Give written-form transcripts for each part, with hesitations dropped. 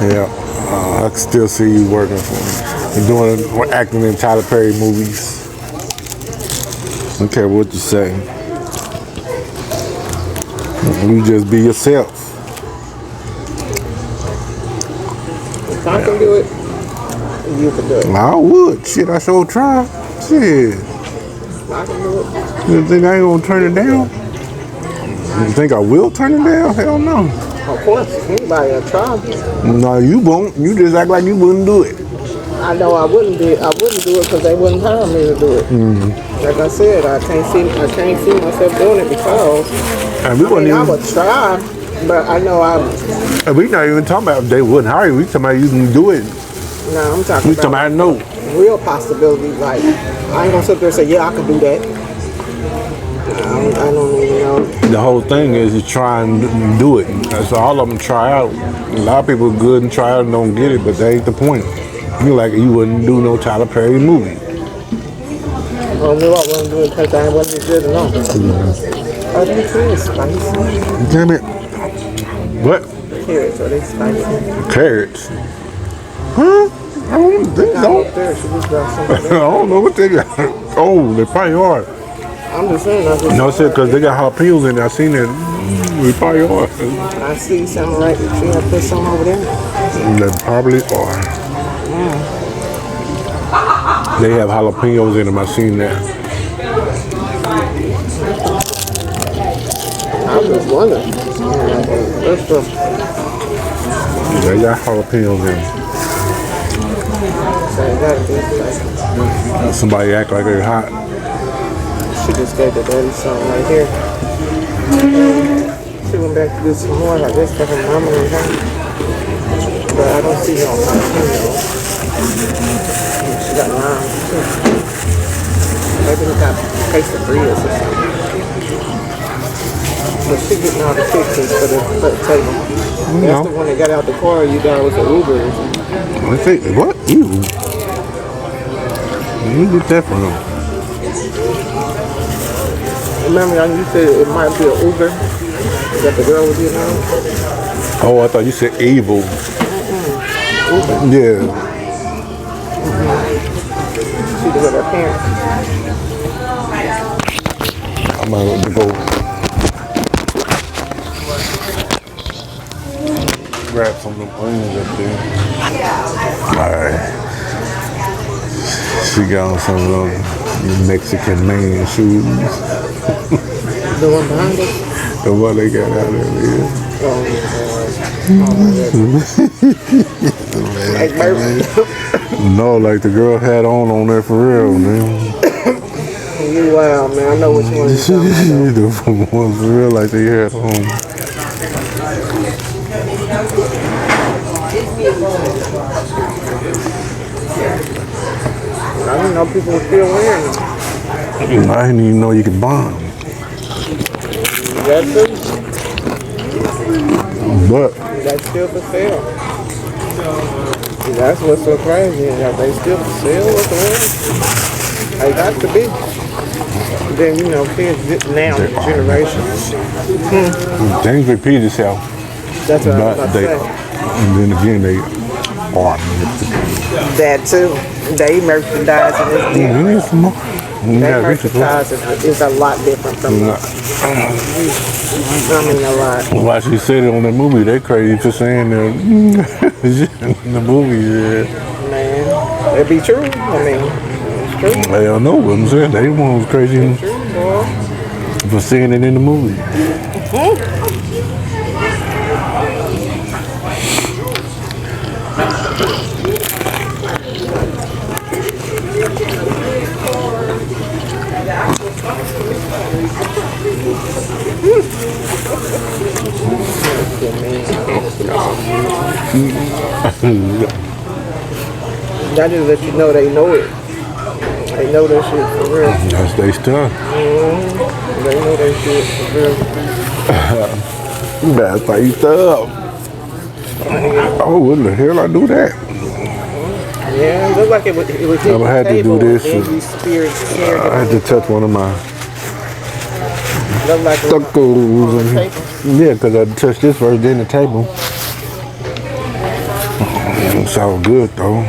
Yeah, I can still see you working for me. And acting in Tyler Perry movies. I don't care what you say. You just be yourself. If I can do it, you can do it. I would. Shit, I sure try. Shit. If I can do it. You think I ain't gonna turn it down? You think I will turn it down? Hell no. Of course, anybody will try. No, you won't. You just act like you wouldn't do it. I know I wouldn't do it. I wouldn't do it because they wouldn't hire me to do it. Like I said, I can't see myself doing it because And we wouldn't I even. would try, but I know And we not even talking about they wouldn't hire you. We talking about you can do it. no, I'm talking We talking about about no. real possibilities. Like I ain't gonna sit there and say, yeah, I can do that. I don't even know. The whole thing is you try and do it. That's all of them try out. A lot of people good and try out and don't get it, but that ain't the point. You like you wouldn't do no Tyler Perry movie. I knew I wasn't doing it because I wasn't good enough. Oh, they carrots spicy. Damn it. What? Carrots, are they spicy? Carrots? Huh? I don't think so. Up there, she just got some I of that. don't know what they got. Oh, they probably are. I'm just saying, I just No, shit, because they got jalapenos in there. I seen it. They probably are. I see something right there. She had put some over there. They probably are. They have jalapenos in them. I seen that. I was just wondering. That's the They got jalapenos in them. same guy. Somebody act like they're hot. She just gave the daddy something right here. She went back to do some more, I guess, for her mama and her. But I don't see no jalapeno. She got lime too. Maybe we got quesadillas or something. But she getting all the pictures for the table. That's the one that got out the car you got was the Uber or something. I think, what? Ew. Where you get that from? Remember you said it might be an Uber that the girl was getting on? Oh, I thought you said evil. Yeah. She was with her parents. I'm going to go grab some of them onions up there. Alright. She got on some of those Mexican man shoes. The one behind us? The one they got out there. Like Murphy. No, like the girl had on there for real, man. You wild, man. I know which one you're talking about. The ones for real, like they had on. I didn't know people were still wearing them. I didn't even know you could buy them. That too? But That's still for sale. That's what's so crazy. That they still for sale with the ones. They got to be. Then, you know, kids now, generations. things repeat itself. That's what I was But about to they, say. and then again, they are. That too. They merchandising is different. There's some more. They Yeah, beautiful. merchandising is a lot different from I mean a lot. Why she said it on the movie, they crazy for saying that in the movie, yeah. Man, it be true. I mean, it's true. They don't know what I'm saying. They one was crazy True, boy. for seeing it in the movie. That just let you know they know it. They know that shit for real. That's they stuff. They know that shit for real. That's how you stuff. Oh, what the hell I do that? Yeah, it looked like it was I had to do this. I had to touch one of my Looked like it was tacos. on the table. Yeah, because I touched this first, then the table. It's all good though.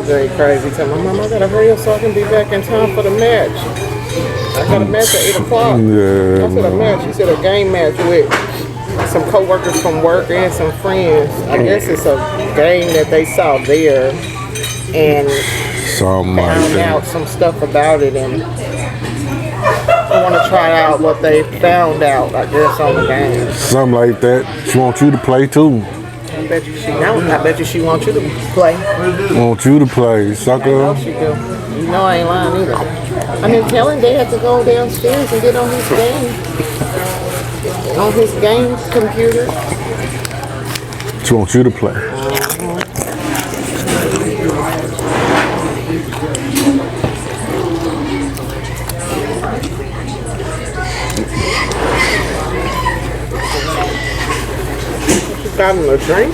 Very crazy. Tell my mom I gotta hurry up so I can be back in time for the match. I got a match at 8 o'clock. Yeah, I said a match. She said a game match with some co-workers from work and some friends. I guess it's a game that they saw there and something like found that. out some stuff about it, and I want to try out what they found out, I guess, on the game. Something like that. She wants you to play too. I bet you she don't. I bet you she wants you to play. Want you to play, I know sucker. she do. You know I ain't lying either. I mean, telling they had to go downstairs and get on his game. On his game computer. She wants you to play. Got him a drink.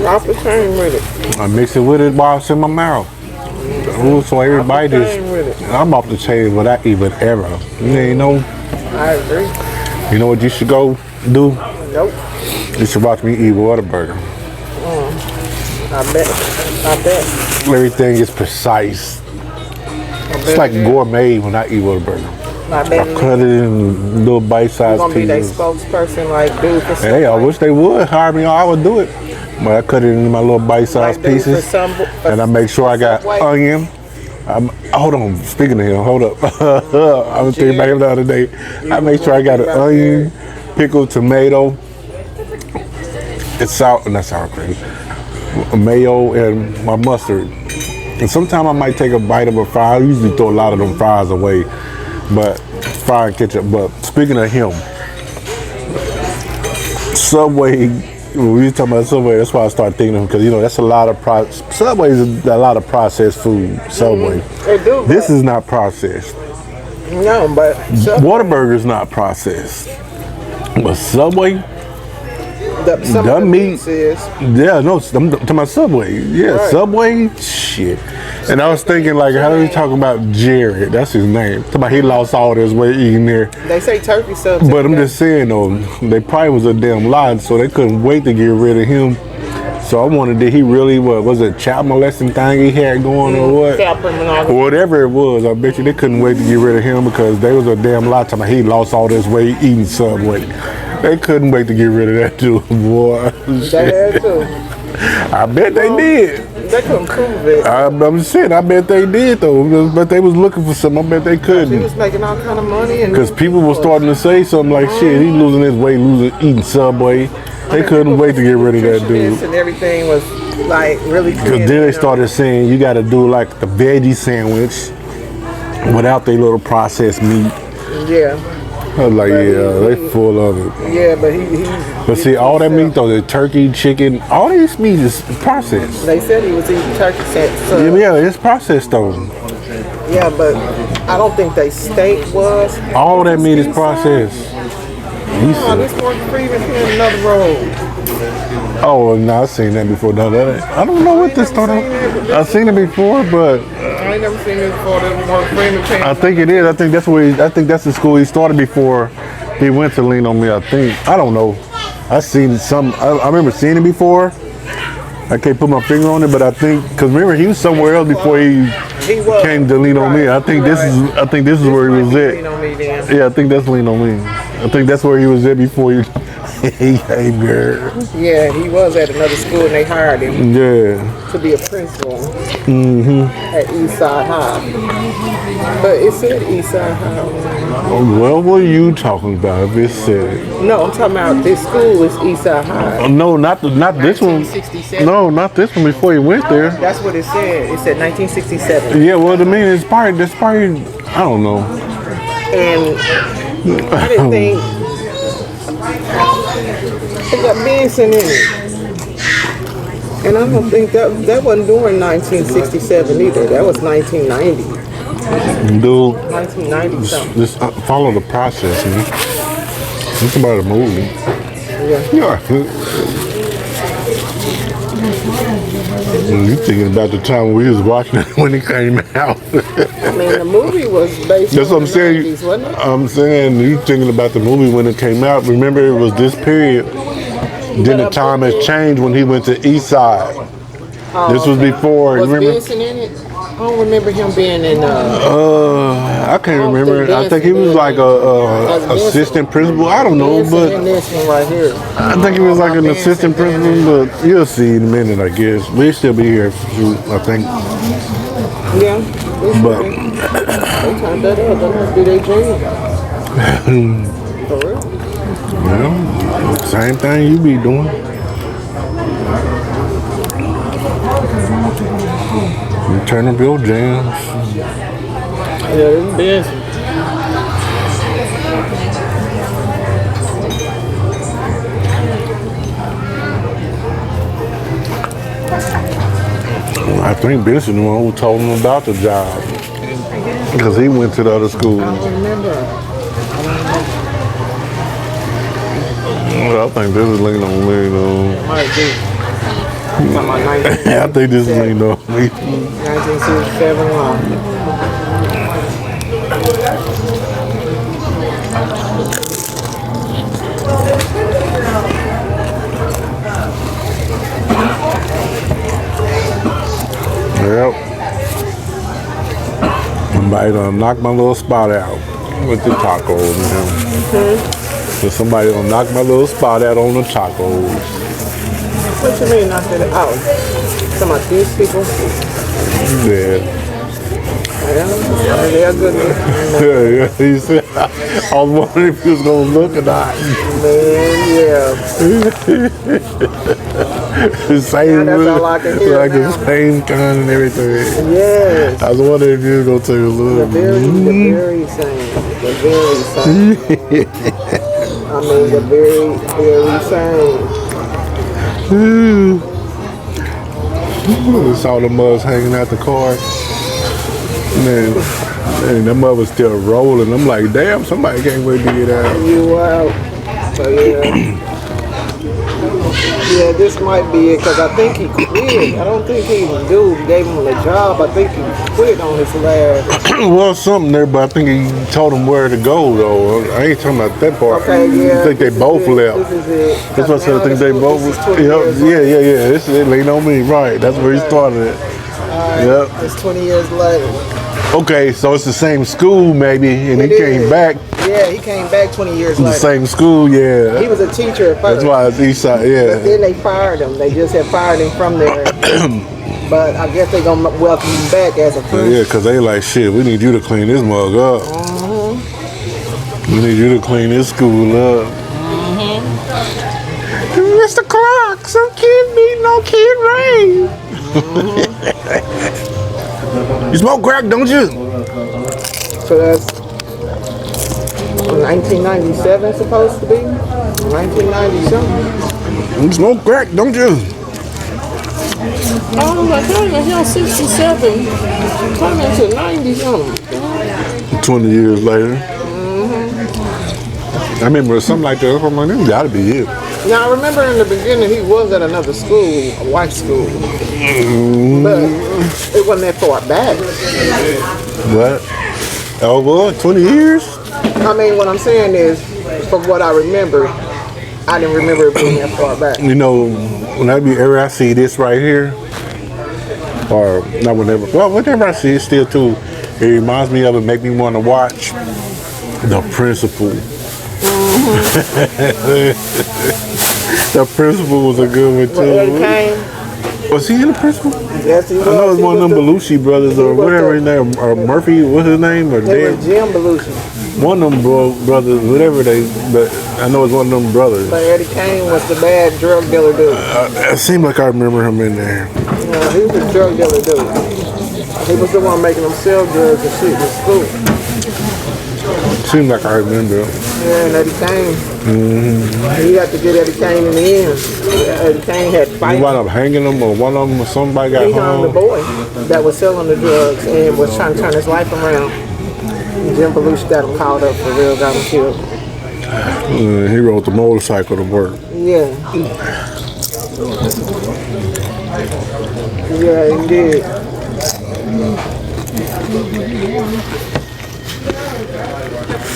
Off the chain with it. I mix it with it while it's in my mouth. Ooh, so everybody just, With it. I'm off the chain without even ever. You know, I agree. you know what you should go do? Nope. You should watch me eat Whataburger. I bet. Everything is precise. It's like gourmet when I eat Whataburger. I bet. Cut it in little You're bite-sized gonna be their pieces. spokesperson, like dude for some. Hey, I wish they would hire me. I would do it. But I cut it in my little bite-sized like dude for pieces, some. and I make sure I got Subway. onion. Hold on. Speaking of him, hold up. I was thinking about him the other day. I make sure I got an onion, pickled tomato. It's sour, not sour cream. Mayo and my mustard. And sometimes I might take a bite of a fry. I usually throw a lot of them fries away, but fry and ketchup. But speaking of him, Subway. When we were talking about Subway, that's why I started thinking of him, because you know that's a lot of Subway is a lot of processed food. Subway. They do. This is not processed. no, but Whataburger is not processed. But Subway, some the of the meat- meats is. yeah, no, I'm talking about Subway. Yeah, Right. Subway, shit. And I was thinking, like, how are we talking about Jared? That's his name. Talking about he lost all this weight eating there. They say turkey subs. But I'm just saying, though, they probably was a damn lie, so they couldn't wait to get rid of him. So I wondered, did he really, what was it, child molesting thing he had going or what? Or whatever it was, I bet you they couldn't wait to get rid of him because they was a damn lie talking about he lost all this weight eating Subway. They couldn't wait to get rid of that dude, boy. They had to. I bet they did. They couldn't prove it. I'm saying, I bet they did though, but they was looking for something. I bet they He couldn't. was making all kind of money. Because people were starting to say something like, shit, he losing his weight, eating Subway. They couldn't wait to get rid of that dude. And everything was like really. Because then they started saying you got to do like the veggie sandwich without their little processed meat. Yeah, I was like, yeah, they full of it. yeah, but he But see, all that meat though, the turkey, chicken, all this meat is processed. They said he was eating turkey sets. So, Yeah, it's processed though. yeah, but I don't think they steak was. All that meat is processed. He Oh, said, this Morgan Freeman here in another road. oh, no, I've seen that before. No, I don't know what this started. I've seen it before, but I ain't never seen this before. This Morgan Freeman came. I think it is. I think that's where. I think that's the school he started before he went to Lean on Me. I think. I don't know. I seen some. I remember seeing it before. I can't put my finger on it, but I think because remember he was somewhere else before he was came to Lean on Me. I think this is. I think this is where he was Lean at. on me then. Yeah, I think that's Lean on Me. I think that's where he was at before you. Hey, girl. Yeah, he was at another school and they hired him Yeah. to be a principal at Eastside High. But it said Eastside High. What were you talking about? If it said. No, I'm talking about this school is Eastside High. Oh, no, not this one. 1967. No, not this one. Before he went there. That's what it said. It said 1967. Yeah, well, I mean, it's probably. I don't know. And I didn't think it got Benson in it. And I don't think that wasn't during 1967 either. That was 1990. Dude, 1990 something. just follow the process, man. It's about a movie. Yeah. You thinking about the time we was watching it when it came out? I mean, the movie was based That's what on I'm the saying. 90s, wasn't it? I'm saying you thinking about the movie when it came out. Remember, it was this period. Then the time has changed when he went to East Side. This was before. Was Remember? Benson in it? I don't remember him being in. I can't remember. I think he was like a assistant principal. I don't know, Benson in but this one right here. I think he was like an assistant principal. But you'll see in a minute, I guess. We'll still be here, I think. Yeah. But They turned that up. That must be their jam. For real? well, same thing you be doing. You turn up your jams. Yeah, it's Benson. I think Benson the one who told him about the job. Because he went to the other school. I don't remember. Well, I think this is leaning on me, though. Might be. Talking about I think this is leaning on me. 1967 long. Yep. Somebody done knocked my little spot out with the tacos, man. So somebody done knocked my little spot out on the tacos. What you mean knocked it out? Some of these people? Yeah. Yeah, they're good. Yeah, he said, I was wondering if he was going to look or not. Man, yeah. The same, That's all I can hear like now. the same kind and everything. Yes. I was wondering if you was going to take a The look. very same. The very same. I mean, the very same. Saw the mugs hanging out the car. Man, that mug was still rolling. I'm like, damn, somebody can't wait to get out. You were out. So, yeah. Yeah, this might be it because I think he quit. I don't think he dude gave him the job. I think he quit on his last. Well, something there, but I think he told him where to go, though. I ain't talking about that part. Okay, yeah. I think they both left. This is it. That's what I said. I think they both. Yeah. This is it. Lean on me, right? That's where he started it. Yep. It's 20 years later. Okay, so it's the same school, maybe, and he It came is. back. Yeah, he came back 20 years The later. same school, yeah. He was a teacher at first. That's why it's East Side, But yeah. then they fired him. They just had fired him from there. But I guess they're going to welcome him back as a principal. Yeah, because they like, shit, we need you to clean this mug up. We need you to clean this school up. Mr. Clark, some kid beat no kid Ray. You smoke crack, don't you? So that's 1997 supposed to be? 1990 something? You smoke crack, don't you? Oh my God, y'all 67. Coming to 90 something. 20 years later. I remember something like that. I'm like, this gotta be it. Now I remember in the beginning he was at another school, a white school. But it wasn't that far back. What? Oh, well, 20 years? I mean, what I'm saying is, from what I remember, I didn't remember it being that far back. You know, whenever I see this right here, or not whenever I see it still too, it reminds me of it, make me want to watch The Principal. The Principal was a good one When Eddie too. came, Was he in The Principal? yes, he was. I know it's He one of was them Belushi brothers or he was whatever the- his name, or Murphy, what's his name, or It Dan. was Jim Belushi. One of them brothers, whatever but I know it's one of them brothers. But Eddie Kane was the bad drug dealer dude. It seemed like I remember him in there. Yeah, he was a drug dealer dude. He was the one making them sell drugs and shit in school. Seemed like I remember him. Yeah, and Eddie Kane. He had to get Eddie Kane in the end. Eddie Kane had You fights. wound up hanging them, or one of them, or somebody got He hung the hung. boy that was selling the drugs and was trying to turn his life around. And Jim Belushi got him caught up for real, got him killed. He rode the motorcycle to work. Yeah. Yeah, he did.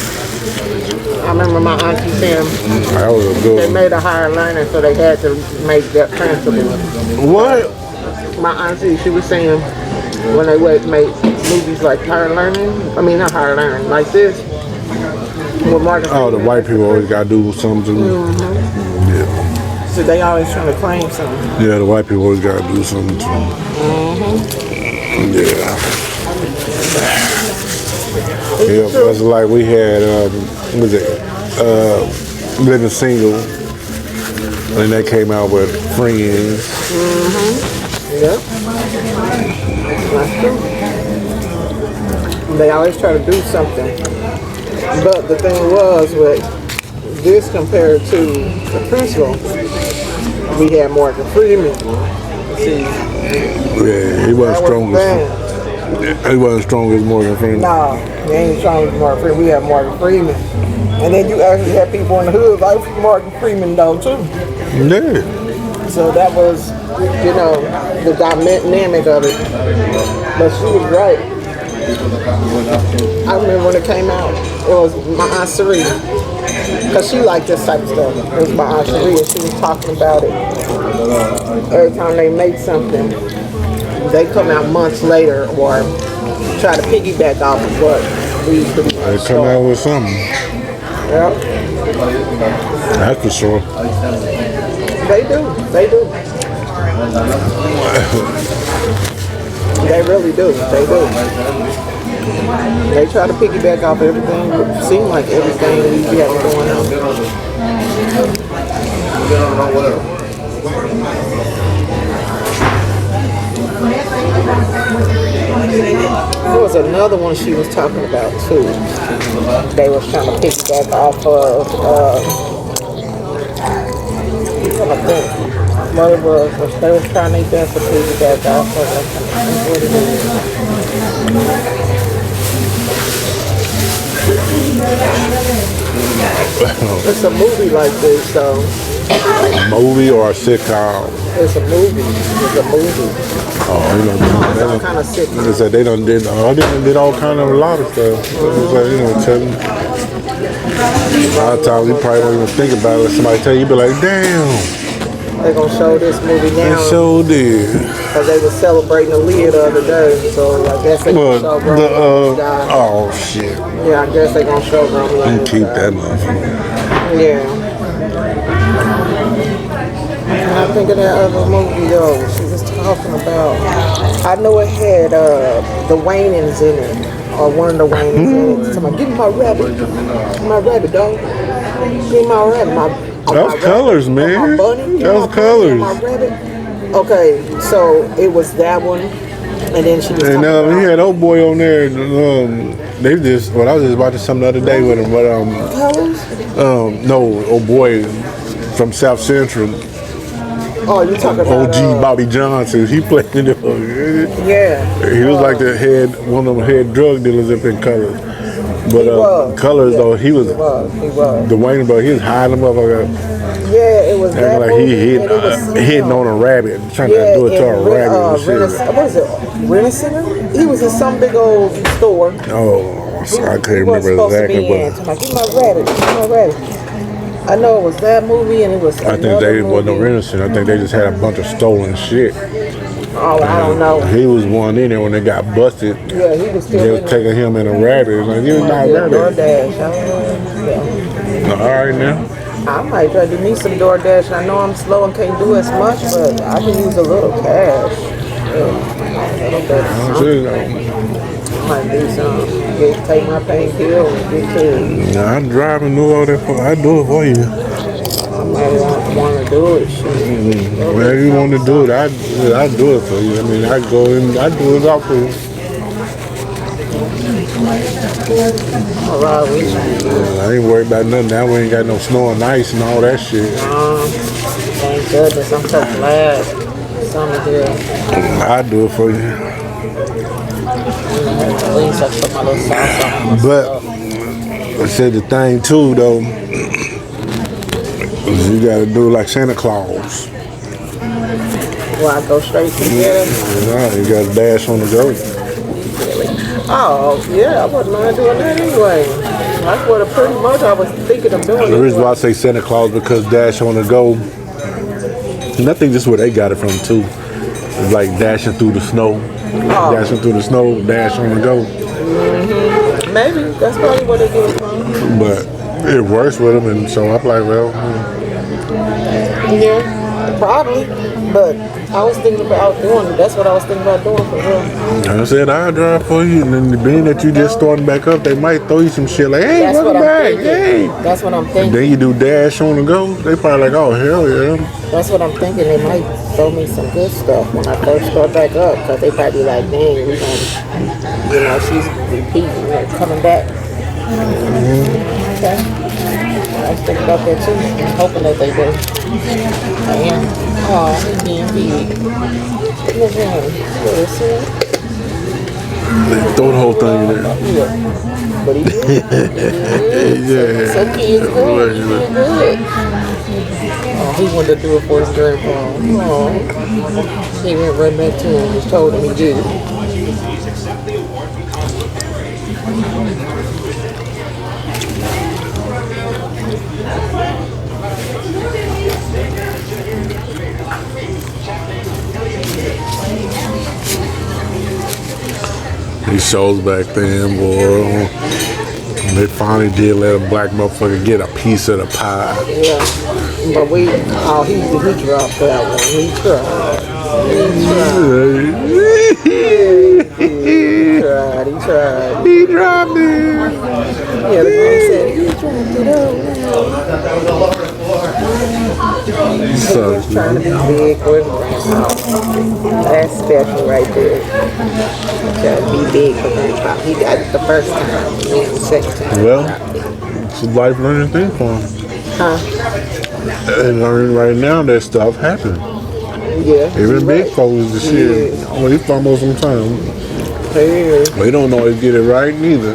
I remember my auntie saying That was a they good one. made a higher learner, so they had to make that principal. What? my auntie, she was saying when they would make movies like Higher Learning, I mean not Higher Learning, like this, with Morgan Oh, the Freeman. white people always gotta do something. Yeah. So they always trying to claim something. Yeah, the white people always gotta do something too. Yeah. Yeah, that's like we had, what was it, Living Single, and they came out with Friends. Yep. That's true. They always try to do something. But the thing was with this compared to the principal, we had Morgan Freeman. See, Yeah, he wasn't that strong was as he wasn't strong as Morgan Freeman. no, he ain't strong as Morgan Freeman. We had Morgan Freeman. And then you actually had people in the hood like Morgan Freeman though too. Yeah. So that was, you know, the dynamic of it. But she was right. I remember when it came out, it was my Aunt Sari. Because she liked this type of stuff. It was my Aunt Sari and she was talking about it. Every time they make something, they come out months later or try to piggyback off of what we produced. They come out with something. Yep. That's for sure. They do. They do. They really do. They do. They try to piggyback off everything. It seems like everything we have going on. There was another one she was talking about too. They was trying to piggyback off of. I think what it was they was trying their best to piggyback off of. I can't think what it is. It's a movie like this, though. A movie or a sitcom? It's a movie. It's a movie. Oh, you know, It's all kind of sick. they said they done did all kind of a lot of stuff. So it's like, you know, tell me. A lot of times you probably don't even think about it. Somebody tell you, you be like, damn, They're gonna show this movie they now sure did. because they were celebrating Aaliyah the other day. So I guess they But gonna show Romeo died. oh shit, Yeah, I guess they gonna show Romeo. you keep that motherfucker. Yeah. And I think of that other movie though. She was talking about. I know it had the Waynans in it, or one of the Waynans in it. Somebody, give me my rabbit, dog. Give me my rabbit. That was Colors, My man. bunny. That was Colors. My rabbit. Okay, so it was that one, and then she was And talking he about had old boy on there. They just, well, I was just watching something the other day with him, but Colors. no, old boy from South Central, Oh, you talking about OG Bobby Johnson. He played it. Yeah. He was like the head, one of them head drug dealers up in Colors. But was. Colors Yeah, though, he was He was. the Wayne, but he was hiding them up Yeah, it was that acting like movie, he hit, and it was hitting on a rabbit, trying to do it to a rabbit and shit. What is it? Rent-A-Center? He was in some big old store. Oh, so I can't He wasn't remember supposed to be exactly, in. but Like, give my rabbit, give my rabbit. I know it was that movie, and it was I think another they wasn't movie. innocent. I think they just had a bunch of stolen shit. Oh, I don't know. He was one in there when they got busted. Yeah, he was still They in was it. taking him in a rabbit. Like, you're not Yeah, rabbit. DoorDash. All right now. I might try to do me some DoorDash. I know I'm slow and can't do as much, but I can use a little cash. Yeah, a little bit. I might do some. Take my painkiller and get to it. Nah, I'm driving, do all that for. I do it for you. I might want to do it. Shit. Whatever you want to do it, I do it for you. I mean, I go in, I do it out for you. All right, we should. I ain't worried about nothing. Now we ain't got no snow and ice and all that shit. Thank goodness. I'm so glad. Summer here. I do it for you. At least I put my little sauce on my But stuff. I said the thing too, though, is you gotta do like Santa Claus. Well, I go straight to get it. You gotta dash on the go. Oh, yeah, I wouldn't mind doing that anyway. That's what pretty much I was thinking of doing. The reason why I say Santa Claus because dash on the go, and I think this is where they got it from too. It's like dashing through the snow. Dashing through the snow, dash on the go. Maybe that's probably what it is. But it works with them, and so I'm like, well, Yeah, probably. But I was thinking about doing it. That's what I was thinking about doing for real. I said I'll drive for you, and then being that you just starting back up, they might throw you some shit like, hey, That's what welcome I'm back, thinking. hey. That's what I'm And thinking. then you do dash on the go, they probably like, oh hell yeah. That's what I'm thinking. They might throw me some good stuff when I first start back up, because they probably like, dang, we gonna, she's repeating, coming back. Okay. I was thinking about that too. I'm hoping that they do. I am. Oh, he's being big. Look at him. See? They throw the whole thing in there. Yeah. But he did. Yeah. So kids good. He did good. Oh, he wanted to do it for his grandpa. Oh. He went right back to him and just told him he did it. These shows back then, boy, they finally did let a black motherfucker get a piece of the pie. Yeah. But he dropped that one. He tried. He tried. He dropped it. Yeah, the girl said, he dropped it out. So, He was trying to be big for his grandpa. That's special right there. Trying to be big for grandpa. He got it the first time. And the second time. well, it's a life learning thing for him. Huh? And learning right now that stuff happens. Yeah. Even big folks, the shit, well, he fumble sometimes. Yeah. They don't always get it right neither.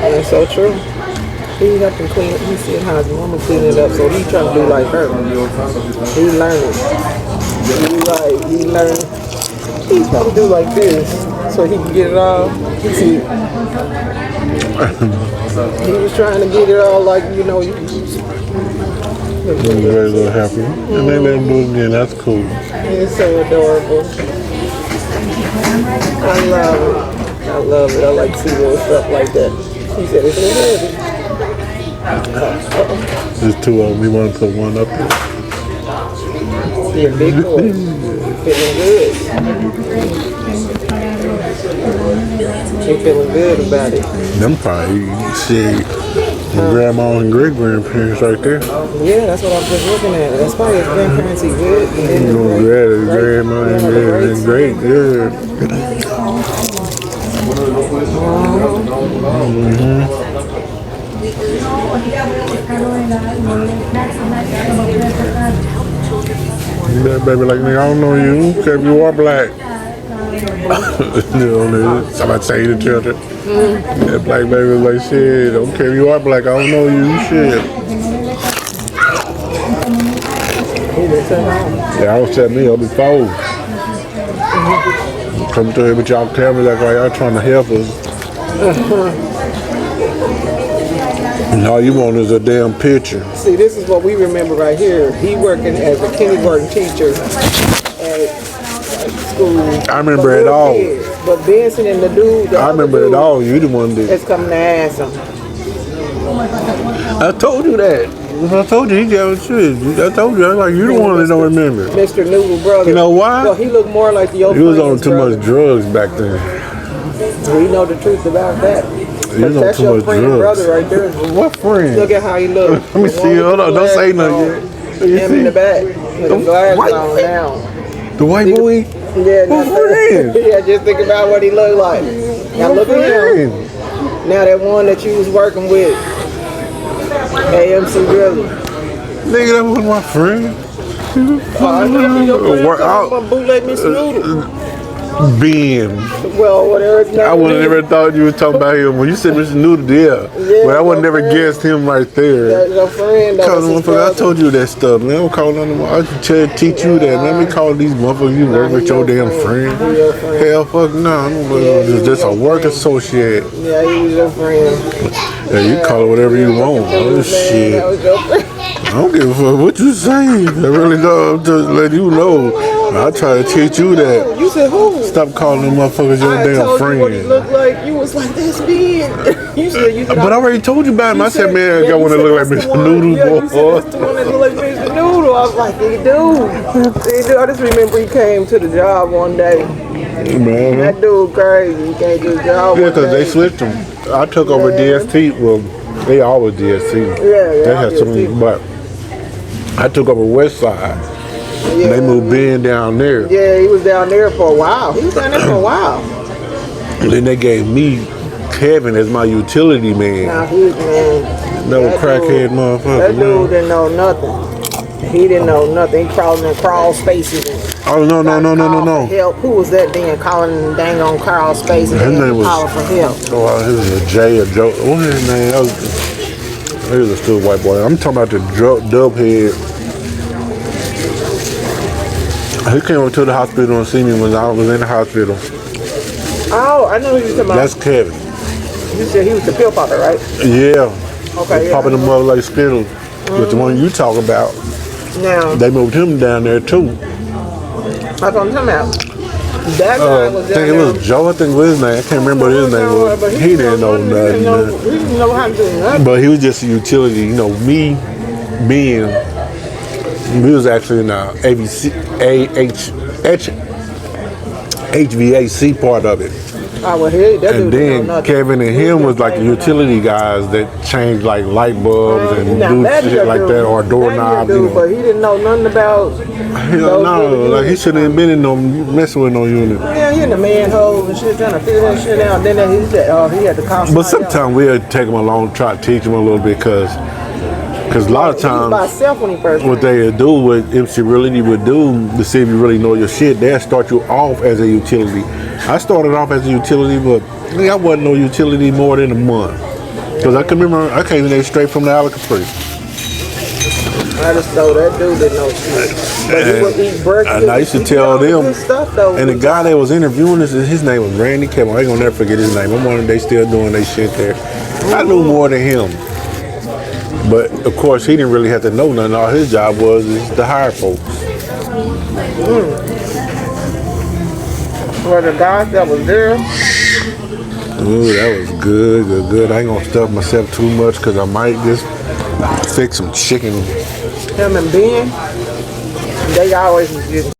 That's so true. He helped him clean it. He said how his mama cleaned it up, so he trying to do like her. He learning. He learning. He's trying to do like this, so he can get it all. He was trying to get it all like, He was very little happy. And they let him do it again, that's cool. It's so adorable. I love it. I love it. I like to see little stuff like that. He said it's so heavy. There's two of them, we want to put one up there. You're a big boy. Feeling good. You're feeling good about it. Them probably, shit, your grandma and great grandparents right there. Yeah, that's what I was just looking at. That's probably his grandparents. He good. And then Grandma and great, yeah. That baby like, nigga, I don't know you, because you are black. Somebody say to children. That black baby was like, shit, okay, you are black, I don't know you, shit. Yeah, I was setting me up before. Come to here with y'all cameras like y'all trying to help us. And all you want is a damn picture. See, this is what we remember right here. He working as a kindergarten teacher at school. I remember it all. But Benson and the dude, I remember it all. You the one that. that's coming to ask him. I told you that. I told you he got shit. I told you. I was like, you the one that don't remember. Mr. Noodle brother. You know why? Well, he looked more like the old He was on friend's too brother. much drugs back then. We know the truth about that. He was on That's too your much friend drugs. brother right there. What friend? Look at how he looks. Let me see. Hold on. Don't say nothing yet. Let me Him in the see. back with the glasses white- on now. The white boy? Yeah, What friend? yeah, just think about what he looked like. Now look at him. Friend. Now that one that you was working with, AMC Grizzly. Nigga, that wasn't my friend. Oh, I know your friend Work out. talking about bootleg Miss Noodle. Ben. Well, whatever it's not. I would have never thought you were talking about him. When you said Mr. Noodle, yeah. But I would have never guessed him right there. That's your friend. That Cause was his motherfucker, I brother. told you that stuff, man. I'm calling on them. I should teach you that. Let me call these motherfuckers. You work with your damn friend. He your friend. Hell, fuck no. It's just a work associate. Yeah, he was your friend. Yeah, you call it whatever you want. Oh Man, shit. that was your friend. don't give a fuck what you say. I really don't. I'm just letting you know. I try to teach you that. You said who? Stop calling them motherfuckers your I damn told friend. you what he looked like. You was like, that's me. You said But I already told you about him. I said, man, I want to look like Mr. Noodle. Yeah, you said that's the one that look like Mr. Noodle. I was like, he do. He do. I just remember he came to the job one day. Man. That dude crazy. He came to the job Yeah, one because they day. switched them. I took over DST. Well, they always DST. They had some, DST. but I took over West Side. Yeah. They moved Ben down there. Yeah, he was down there for a while. He was down there for a while. Then they gave me Kevin as my utility man. Now he's man. No that crackhead dude- motherfucker. That man. dude didn't know nothing. He didn't know nothing. He crawling in crawl spaces. And Oh no no no no no call for no! help. Who was that then calling dang on crawl spaces His and name was- calling for help? Oh, he was a J or Joe. What was his name? He was a still white boy. I'm talking about the dub head. He came over to the hospital and see me when I was in the hospital. Oh, I know who you was talking about. That's Kevin. You said he was the pill popper, right? Yeah. Okay, yeah. Popping them up like Skittles. But the one you talk about, Now, they moved him down there too. that's what I'm talking about. That guy was I down think it there. was Joe. I think was his name. I can't remember what his name was. But He didn't know He nothing. man. didn't know how to do nothing. But he was just a utility. You know, me being, we was actually in the HVAC part of it. I would hear that And dude didn't then know nothing. Kevin and him was like the utility guys that changed like light bulbs and Now, do that shit your like dude. that or That doorknobs. your You dude, but know. he didn't know nothing about. Hell no, like he shouldn't have been in no messing with no unit. Yeah, he in the manhole and shit, trying to figure that shit out. Then he said, he had to call But somebody else. sometimes we'll take them along, try to teach them a little bit, cause a lot of He was by times himself when he first what came. they do, what MC Realty would do to see if you really know your shit, they'll start you off as a utility. I started off as a utility, but I wasn't no utility more than a month. Cause I can remember I came in there straight from the Alacapri. I just know that dude didn't know shit. But he would eat burgers. And I used to tell them, Good stuff, though. and the guy that was interviewing us, his name was Randy Kevin. I ain't gonna never forget his name. I'm wondering if they still doing their shit there. I knew more than him. But of course, he didn't really have to know nothing. All his job was is to hire folks. Well, the guys that was there, Ooh, that was good, good, good. I ain't gonna stuff myself too much because I might just fix some chicken. him and Ben, they always was getting